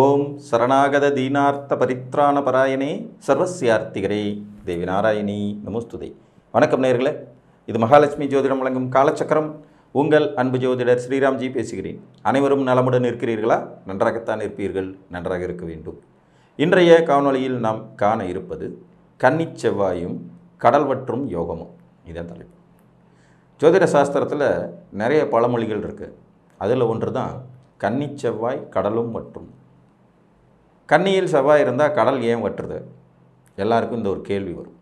ஓம் சரணாகத தீனார்த்த பரித்ராண பராயணே சர்வசியார்த்திகரே தேவி நாராயணி நமஸ்துதே. வணக்கம் நேயர்களே, இது மகாலட்சுமி ஜோதிடம் வழங்கும் காலச்சக்கரம். உங்கள் அன்பு ஜோதிடர் ஸ்ரீராம்ஜி பேசுகிறேன். அனைவரும் நலமுடன் இருக்கிறீர்களா? நன்றாகத்தான் இருப்பீர்கள், நன்றாக இருக்க வேண்டும். இன்றைய காணொளியில் நாம் காண இருப்பது கன்னிச் செவ்வாயும் கடல்வற்றும் யோகமும். இதான் தலைப்பு. ஜோதிட சாஸ்திரத்தில் நிறைய பழமொழிகள் இருக்குது. அதில் ஒன்று தான் கன்னிச் செவ்வாய் கடலும் வற்றும். கன்னியில் செவ்வாய் இருந்தால் கடல் ஏன் வற்றுது? எல்லாருக்கும் இந்த ஒரு கேள்வி வரும்.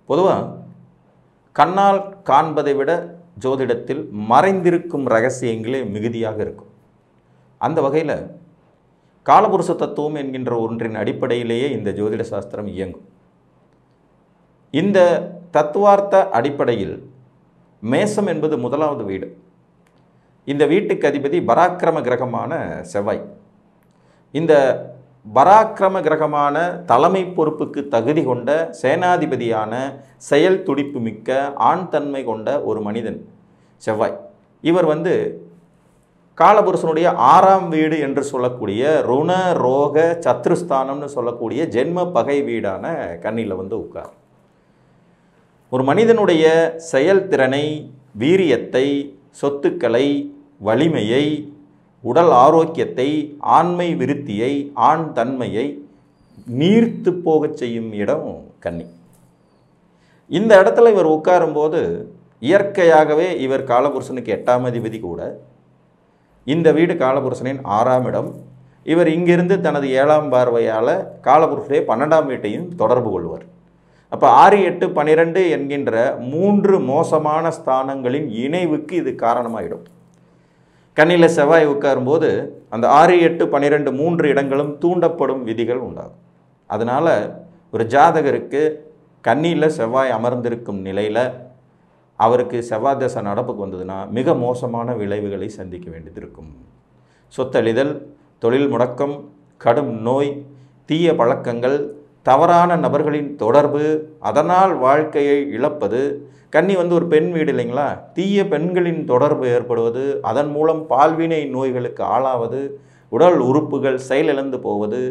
பொதுவாக கண்ணால் காண்பதை விட ஜோதிடத்தில் மறைந்திருக்கும் ரகசியங்களே மிகுதியாக இருக்கும். அந்த வகையில் காலபுருஷ தத்துவம் என்கின்ற ஒன்றின் அடிப்படையிலேயே இந்த ஜோதிட சாஸ்திரம் இயங்கும். இந்த தத்துவார்த்த அடிப்படையில் மேசம் என்பது முதலாவது வீடு. இந்த வீட்டுக்கு அதிபதி பராக்கிரம கிரகமான செவ்வாய். இந்த பராக்கிரம கிரகமான தலைமை பொறுப்புக்கு தகுதி கொண்ட சேனாதிபதியான செயல் துடிப்பு மிக்க ஆண் தன்மை கொண்ட ஒரு மனிதன் செவ்வாய். இவர் காலபுருஷனுடைய 6ஆம் வீடு என்று சொல்லக்கூடிய ருண ரோக சத்ருஸ்தானம்னு சொல்லக்கூடிய ஜென்ம பகை வீடான கன்னியில் உட்கார். ஒரு மனிதனுடைய செயல்திறனை, வீரியத்தை, சொத்துக்களை, வலிமையை, உடல் ஆரோக்கியத்தை, ஆண்மை விருத்தியை, ஆண் தன்மையை நீர்த்து போகச் செய்யும் இடம் கன்னி. இந்த இடத்துல இவர் உட்காரும்போது இயற்கையாகவே இவர் காலபுருஷனுக்கு 8ஆம் அதிபதி கூட. இந்த வீடு காலபுருஷனின் 6ஆம் இடம். இவர் இங்கிருந்து தனது 7ஆம் பார்வையால் காலபுருஷனுடைய 12ஆம் வீட்டையும் தொடர்பு கொள்வார். அப்போ 6, 8, 12 என்கின்ற 3 மோசமான ஸ்தானங்களின் இணைவுக்கு இது காரணமாகிடும். கன்னியில் செவ்வாய் உட்காரும்போது அந்த 6, 8, 12 3 இடங்களும் தூண்டப்படும் விதிகள் உண்டாகும். அதனால் ஒரு ஜாதகருக்கு கன்னியில் செவ்வாய் அமர்ந்திருக்கும் நிலையில் அவருக்கு செவ்வாய் தசை நடப்புக்கு வந்ததுன்னா மிக மோசமான விளைவுகளை சந்திக்க வேண்டியது இருக்கும். சொத்தழிதல், தொழில் முடக்கம், கடும் நோய், தீய பழக்கங்கள், தவறான நபர்களின் தொடர்பு, அதனால் வாழ்க்கையை இழப்பது. கன்னி ஒரு பெண் வீடு இல்லைங்களா? தீய பெண்களின் தொடர்பு ஏற்படுவது, அதன் மூலம் பால்வினை நோய்களுக்கு ஆளாவது, உடல் உறுப்புகள் செயலிழந்து போவது,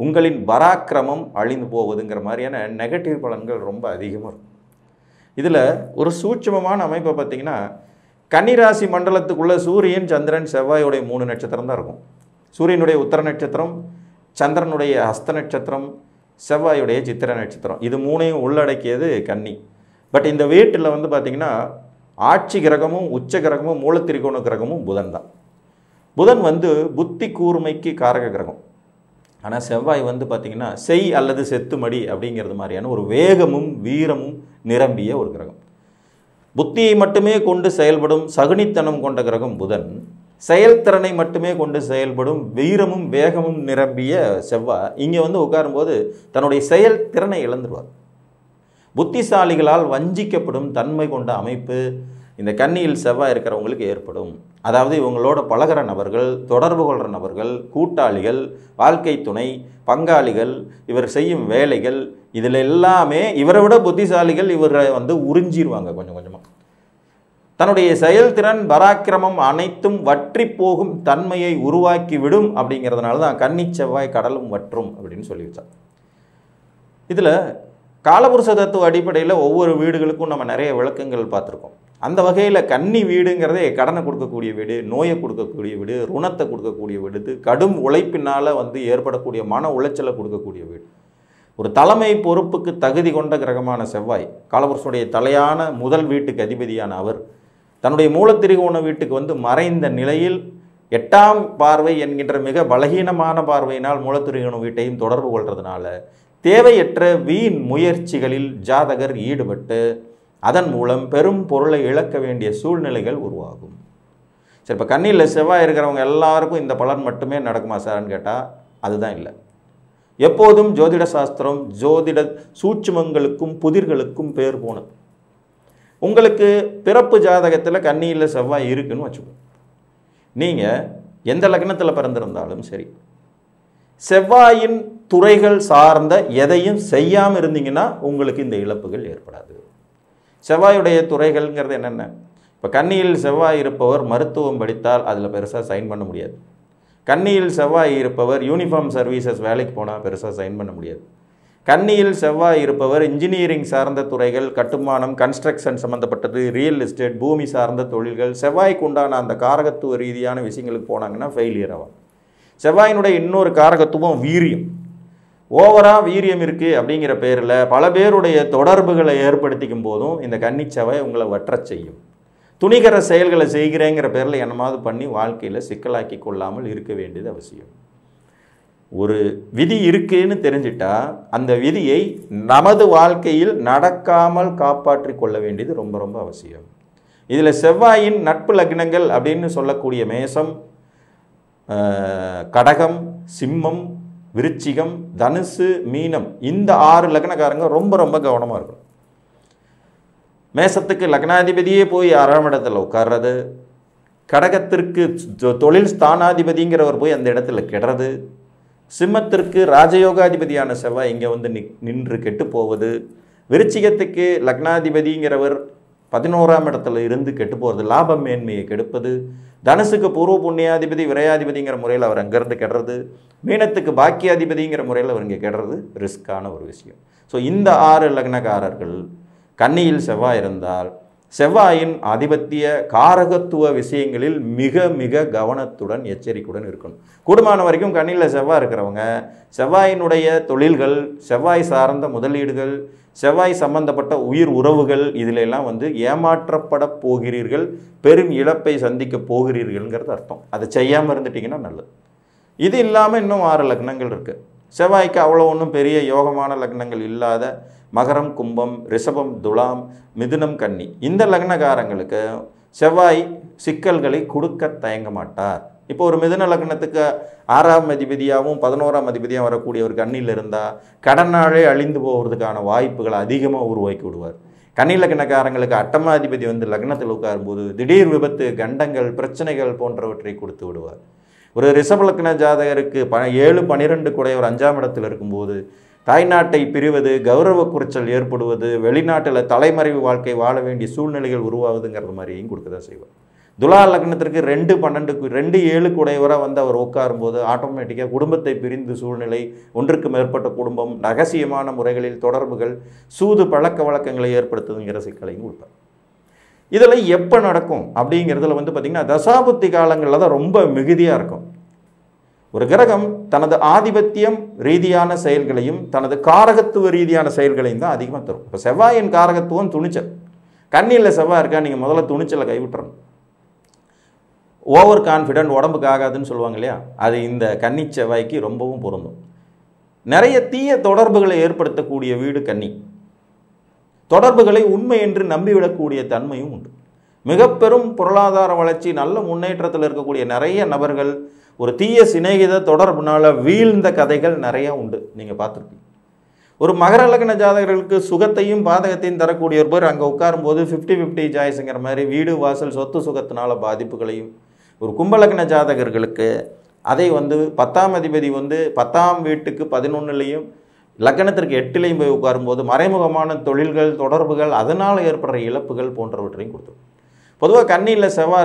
உங்களின் பராக்கிரமம் அழிந்து போவதுங்கிற மாதிரியான நெகட்டிவ் பலன்கள் ரொம்ப அதிகமாக இருக்கும். இதில் ஒரு சூட்சமமான அமைப்பை பார்த்திங்கன்னா, கன்னிராசி மண்டலத்துக்குள்ளே சூரியன், சந்திரன், செவ்வாயுடைய 3 நட்சத்திரம் தான் இருக்கும். சூரியனுடைய உத்தர நட்சத்திரம், சந்திரனுடைய ஹஸ்த நட்சத்திரம், செவ்வாயுடைய சித்திர நட்சத்திரம். இது 3ஐயும் உள்ளடக்கியது கன்னி. பட் இந்த வீட்டில் பார்த்திங்கன்னா ஆட்சி கிரகமும் உச்ச கிரகமும் மூலத்திரிகோண கிரகமும் புதன் தான். புதன் புத்தி கூர்மைக்கு காரக கிரகம். ஆனால் செவ்வாய் பார்த்திங்கன்னா செய் அல்லது செத்துமடி அப்படிங்கிறது மாதிரியான ஒரு வேகமும் வீரமும் நிரம்பிய ஒரு கிரகம். புத்தியை மட்டுமே கொண்டு செயல்படும் சகுனித்தனம் கொண்ட கிரகம் புதன். செயல்திறனை மட்டுமே கொண்டு செயல்படும் வீரமும் வேகமும் நிரம்பிய செவ்வாய் இங்கே உட்காரும்போது தன்னுடைய செயல்திறனை இழந்துடுவார். புத்திசாலிகளால் வஞ்சிக்கப்படும் தன்மை கொண்ட அமைப்பு இந்த கன்னியில் செவ்வாய் இருக்கிறவங்களுக்கு ஏற்படும். அதாவது இவங்களோட பழகிற நபர்கள், தொடர்பு கொள்கிற நபர்கள், கூட்டாளிகள், வாழ்க்கை துணை, பங்காளிகள், இவர் செய்யும் வேலைகள், இதில் எல்லாமே இவரை விட புத்திசாலிகள் இவரை உறிஞ்சிருவாங்க கொஞ்சம் கொஞ்சமாக. தன்னுடைய செயல்திறன், பராக்கிரமம் அனைத்தும் வற்றி போகும் தன்மையை உருவாக்கி விடும். அப்படிங்கிறதுனால தான் கன்னி செவ்வாய் கடலும் வற்றும் அப்படின்னு சொல்லி வச்சார். இதில் காலபுருஷ தத்துவ அடிப்படையில் ஒவ்வொரு வீடுகளுக்கும் நம்ம நிறைய விளக்கங்கள் பார்த்துருக்கோம். அந்த வகையில் கன்னி வீடுங்கிறதே கடனை கொடுக்கக்கூடிய வீடு, நோயை கொடுக்கக்கூடிய வீடு, ருணத்தை கொடுக்கக்கூடிய வீடு, கடும் உழைப்பினால் ஏற்படக்கூடிய மன உளைச்சலை கொடுக்கக்கூடிய வீடு. ஒரு தலைமை பொறுப்புக்கு தகுதி கொண்ட கிரகமான செவ்வாய், காலபுருஷனுடைய தலையான முதல் வீட்டுக்கு அதிபதியான அவர் தன்னுடைய மூலத்திரிகோண வீட்டுக்கு மறைந்த நிலையில் 8ஆம் பார்வை என்கின்ற மிக பலகீனமான பார்வையினால் மூலத்திரிகோண வீட்டையும் தொடர்பு கொள்றதுனால தேவையற்ற வீண் முயற்சிகளில் ஜாதகர் ஈடுபட்டு அதன் மூலம் பெரும் பொருளை இழக்க வேண்டிய சூழ்நிலைகள் உருவாகும். சரி, இப்போ கன்னியில் செவ்வாய் இருக்கிறவங்க எல்லாருக்கும் இந்த பலன் மட்டுமே நடக்குமா சார்ன்னு கேட்டால் அதுதான் இல்லை. எப்போதும் ஜோதிட சாஸ்திரம் ஜோதிட சூட்சுமங்களுக்கும் புதிர்களுக்கும் பேர் போனது. உங்களுக்கு பிறப்பு ஜாதகத்தில் கன்னியில் செவ்வாய் இருக்குன்னு வச்சுக்கோங்க. நீங்கள் எந்த லக்னத்தில் பிறந்திருந்தாலும் சரி, செவ்வாயின் துறைகள் சார்ந்த எதையும் செய்யாமல் இருந்தீங்கன்னா உங்களுக்கு இந்த இழப்புகள் ஏற்படாது. செவ்வாயுடைய துறைகள்ங்கிறது என்னென்ன? இப்போ கன்னியில் செவ்வாய் இருப்பவர் மருத்துவம் படித்தால் அதில் பெருசாக சைன் பண்ண முடியாது. கன்னியில் செவ்வாய் இருப்பவர் யூனிஃபார்ம் சர்வீசஸ் வேலைக்கு போனால் பெருசாக சைன் பண்ண முடியாது. கன்னியில் செவ்வாய் இருப்பவர் இன்ஜினியரிங் சார்ந்த துறைகள், கட்டுமானம், கன்ஸ்ட்ரக்ஷன் சம்மந்தப்பட்டது, ரியல் எஸ்டேட், பூமி சார்ந்த தொழில்கள், செவ்வாய்க்கு உண்டான அந்த காரகத்துவ ரீதியான விஷயங்களுக்கு போனாங்கன்னா ஃபெயிலியர் ஆகும். செவ்வாயினுடைய இன்னொரு காரகத்துவம் வீரியம். ஓவராக வீரியம் இருக்குது அப்படிங்கிற பேரில் பல பேருடைய தொடர்புகளை ஏற்படுத்திக்கும் போதும் இந்த கன்னி செவ்வாய் உங்களை வற்றச் செய்யும். துணிகர செயல்களை செய்கிறேங்கிற பேரில் என்னமாவது பண்ணி வாழ்க்கையில் சிக்கலாக்கி கொள்ளாமல் இருக்க வேண்டியது அவசியம். ஒரு விதி இருக்குன்னு தெரிஞ்சிட்டா அந்த விதியை நமது வாழ்க்கையில் நடக்காமல் காப்பாற்றி கொள்ள வேண்டியது ரொம்ப ரொம்ப அவசியம். இதில் செவ்வாயின் நட்பு லக்னங்கள் அப்படின்னு சொல்லக்கூடிய மேசம், கடகம், சிம்மம், விருச்சிகம், தனுசு, மீனம், இந்த 6 லக்னக்காரங்க ரொம்ப ரொம்ப கவனமாக இருக்கணும். மேசத்துக்கு லக்னாதிபதியே போய் 6ஆம் இடத்துல உட்கார்றது, கடகத்திற்கு தொழில் ஸ்தானாதிபதிங்கிறவர் போய் அந்த இடத்துல கெடுறது, சிம்மத்திற்கு ராஜயோகாதிபதியான செவ்வாய் இங்கே வந்து நின்று கெட்டு போவது, விருச்சிகத்துக்கு லக்னாதிபதிங்கிறவர் 11ஆம் இடத்துல இருந்து கெட்டு போகிறது, லாபம் மேன்மையை கெடுப்பது, தனுசுக்கு பூர்வ புண்ணியாதிபதி விரையாதிபதிங்கிற முறையில் அவர் அங்கேருந்து கெடுறது, மீனத்துக்கு பாக்கியாதிபதிங்கிற முறையில் அவர் இங்கே கெடுறது ரிஸ்க்கான ஒரு விஷயம். ஸோ இந்த 6 லக்னக்காரர்கள் கன்னியில் செவ்வாய் இருந்தால் செவ்வாயின் ஆதிபத்திய காரகத்துவ விஷயங்களில் மிக மிக கவனத்துடன் எச்சரிக்கையுடன் இருக்கணும். கூடுமான வரைக்கும் கன்னியில் செவ்வாய் இருக்கிறவங்க செவ்வாயினுடைய தொழில்கள், செவ்வாய் சார்ந்த முதலீடுகள், செவ்வாய் சம்பந்தப்பட்ட உயிர் உறவுகள் இதிலெல்லாம் வந்து ஏமாற்றப்பட போகிறீர்கள், பெரும் இழப்பை சந்திக்க போகிறீர்கள்ங்கிறது அர்த்தம். அதை செய்யாமல் இருந்துட்டிங்கன்னா நல்லது. இது இல்லாமல் இன்னும் 6 லக்னங்கள் இருக்குது. செவ்வாய்க்கு அவ்வளோ ஒன்றும் பெரிய யோகமான லக்னங்கள் இல்லாத மகரம், கும்பம், ரிஷபம், துலாம், மிதுனம், கன்னி, இந்த லக்னக்காரங்களுக்கு செவ்வாய் சிக்கல்களை கொடுக்க தயங்க மாட்டார். இப்போ ஒரு மிதுன லக்னத்துக்கு 6ஆம் அதிபதியாகவும் 11ஆம் அதிபதியாக வரக்கூடிய ஒரு கன்னியில் இருந்தால் கடனாலே அழிந்து போகிறதுக்கான வாய்ப்புகளை அதிகமாக உருவாக்கி விடுவார். கன்னி லக்னக்காரங்களுக்கு 8ஆம் அதிபதி வந்து லக்னத்தில் உட்காரும்போது திடீர் விபத்து, கண்டங்கள், பிரச்சனைகள் போன்றவற்றை கொடுத்து விடுவார். ஒரு ரிஷப லக்ன ஜாதகருக்கு 7, 12 கூடையவர் 5ஆம் இடத்தில் இருக்கும்போது தாய்நாட்டை பிரிவது, கௌரவ குறைச்சல் ஏற்படுவது, வெளிநாட்டில் தலைமறைவு வாழ்க்கை வாழ வேண்டிய சூழ்நிலைகள் உருவாகுதுங்கிறது மாதிரியும் கொடுக்க தான் செய்வார். துலா லக்னத்திற்கு 2, 12, 2, 7 கூடையவராக வந்து அவர் உட்காரும்போது ஆட்டோமேட்டிக்காக குடும்பத்தை பிரிந்து சூழ்நிலை, ஒன்றுக்கு மேற்பட்ட குடும்பம், ரகசியமான முறைகளில் தொடர்புகள், சூது பழக்க வழக்கங்களை ஏற்படுத்துதுங்கிற சிக்கலையும் கொடுப்பார். இதில் எப்போ நடக்கும் அப்படிங்கிறதுல வந்து பார்த்திங்கன்னா தசாபுத்தி காலங்களில் தான் ரொம்ப மிகுதியாக இருக்கும். ஒரு கிரகம் தனது ஆதிபத்தியம் ரீதியான செயல்களையும் தனது காரகத்துவ ரீதியான செயல்களையும் தான் அதிகமாக தரும். இப்போ செவ்வாயின் காரகத்துவம் துணிச்சல். கன்னியில் செவ்வாய் இருக்கா, நீங்கள் முதல்ல துணிச்சலை கைவிட்டுறணும். ஓவர் கான்ஃபிடென்ட் உடம்புக்கு ஆகாதுன்னு சொல்லுவாங்க இல்லையா, அது இந்த கன்னி செவ்வாய்க்கு ரொம்பவும் பொருந்தும். நிறைய தீய தொடர்புகளை ஏற்படுத்தக்கூடிய வீடு கன்னி. தொடர்புகளை உண்மை என்று நம்பிவிடக்கூடிய தன்மையும் உண்டு. மிக பெரும் பொருளாதார வளர்ச்சி, நல்ல முன்னேற்றத்தில் இருக்கக்கூடிய நிறைய நபர்கள் ஒரு தீய சிநேகித தொடர்புனால வீழ்ந்த கதைகள் நிறைய உண்டு, நீங்கள் பார்த்துருப்பீங்க. ஒரு மகர லக்ன ஜாதகர்களுக்கு சுகத்தையும் பாதகத்தையும் தரக்கூடிய ஒரு பேர் அங்கே உட்காரும்போது 50-50 ஜாய்ஸுங்கிற மாதிரி வீடு வாசல் சொத்து சுகத்தினால பாதிப்புகளையும், ஒரு கும்பலக்ன ஜாதகர்களுக்கு அதை வந்து 10ஆம் அதிபதி வந்து 10ஆம் வீட்டுக்கு 11லையும் லக்னத்திற்கு 8லையும் போய் உட்காரும்போது மறைமுகமான தொழில்கள், தொடர்புகள், அதனால் ஏற்படுற இழப்புகள் போன்றவற்றையும் கொடுத்துரும். பொதுவாக கன்னியில் செவ்வாய்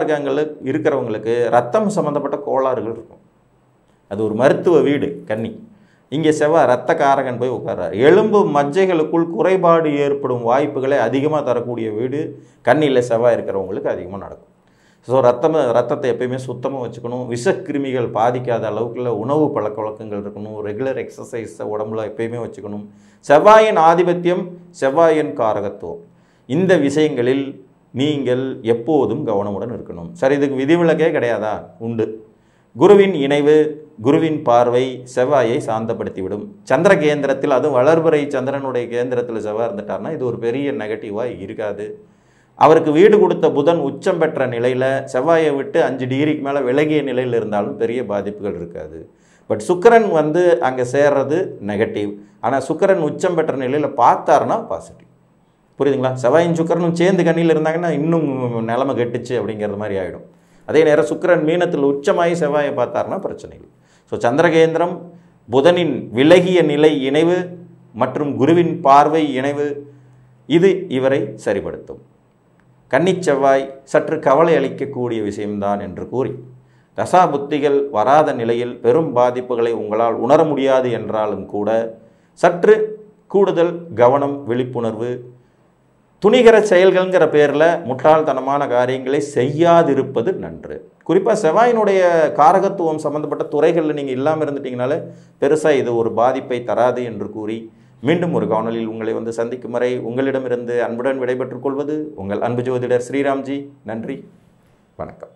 இருக்கிறவங்களுக்கு ரத்தம் சம்மந்தப்பட்ட கோளாறுகள் இருக்கும். அது ஒரு மருத்துவ வீடு கன்னி. இங்கே செவ்வாய் ரத்த காரகன் போய் உட்கார்றார். எலும்பு மஜ்ஜைகளுக்குள் குறைபாடு ஏற்படும் வாய்ப்புகளை அதிகமாக தரக்கூடிய வீடு கன்னியில் செவ்வாய் இருக்கிறவங்களுக்கு அதிகமாக நடக்கும். ஸோ ரத்தத்தை எப்பயுமே சுத்தமாக வச்சுக்கணும். விஷக்கிருமிகள் பாதிக்காத அளவுக்குள்ள உணவு பழக்க வழக்கங்கள் இருக்கணும். ரெகுலர் எக்ஸசைஸை உடம்புல எப்பயுமே வச்சுக்கணும். செவ்வாயின் ஆதிபத்தியம், செவ்வாயின் காரகத்துவம், இந்த விஷயங்களில் நீங்கள் எப்போதும் கவனமுடன் இருக்கணும். சரி, இதுக்கு விதிவிலக்கே கிடையாதா? உண்டு. குருவின் இணைவு, குருவின் பார்வை செவ்வாயை சாந்தப்படுத்திவிடும். சந்திர கேந்திரத்தில், அதுவும் வளர்பிறை சந்திரனுடைய கேந்திரத்தில் செவ்வாய் இருந்துட்டார்னா இது ஒரு பெரிய நெகட்டிவாக இருக்காது. அவருக்கு வீடு கொடுத்த புதன் உச்சம் பெற்ற நிலையில் செவ்வாயை விட்டு 5 டிகிரிக்கு மேலே விலகிய நிலையில் இருந்தாலும் பெரிய பாதிப்புகள் இருக்காது. பட் சுக்கிரன் வந்து அங்கே சேர்றது நெகட்டிவ். ஆனால் சுக்கிரன் உச்சம் பெற்ற நிலையில் பார்த்தாருன்னா பாசிட்டிவ். புரியுதுங்களா? செவ்வாயும் சுக்கிரனும் சேர்ந்து கண்ணியில் இருந்தாங்கன்னா இன்னும் நிலைமை கெட்டுச்சு அப்படிங்கிறது மாதிரி ஆகிடும். அதே நேரம் சுக்கிரன் மீனத்தில் உச்சமாகி செவ்வாயை பார்த்தாருன்னா பிரச்சனைகள். ஸோ சந்திரகேந்திரம், புதனின் விலகிய நிலை இணைவு மற்றும் குருவின் பார்வை இணைவு, இது இவரை சரிப்படுத்தும். கன்னி செவ்வாய் சற்று கவலை அளிக்கக்கூடிய விஷயம்தான் என்று கூறி தசா புத்திகள் வராத நிலையில் பெரும் பாதிப்புகளை உங்களால் உணர முடியாது என்றாலும் கூட சற்று கூடுதல் கவனம், விழிப்புணர்வு, துணிகர செயல்கள்ங்கிற பேரில் முட்டாள்தனமான காரியங்களை செய்யாதிருப்பது நன்று. குறிப்பாக செவ்வாயினுடைய காரகத்துவம் சம்பந்தப்பட்ட துறைகளில் நீங்கள் இல்லாமல் இருந்துட்டீங்கனாலே பெருசாக இது ஒரு பாதிப்பை தராது என்று கூறி மீண்டும் ஒரு காணொலியில் உங்களை வந்து சந்திக்கும் வரை உங்களிடமிருந்து அன்புடன் விடைபெற்றுக் கொள்வது உங்கள் அன்பு ஜோதிடர் ஸ்ரீராம்ஜி. நன்றி, வணக்கம்.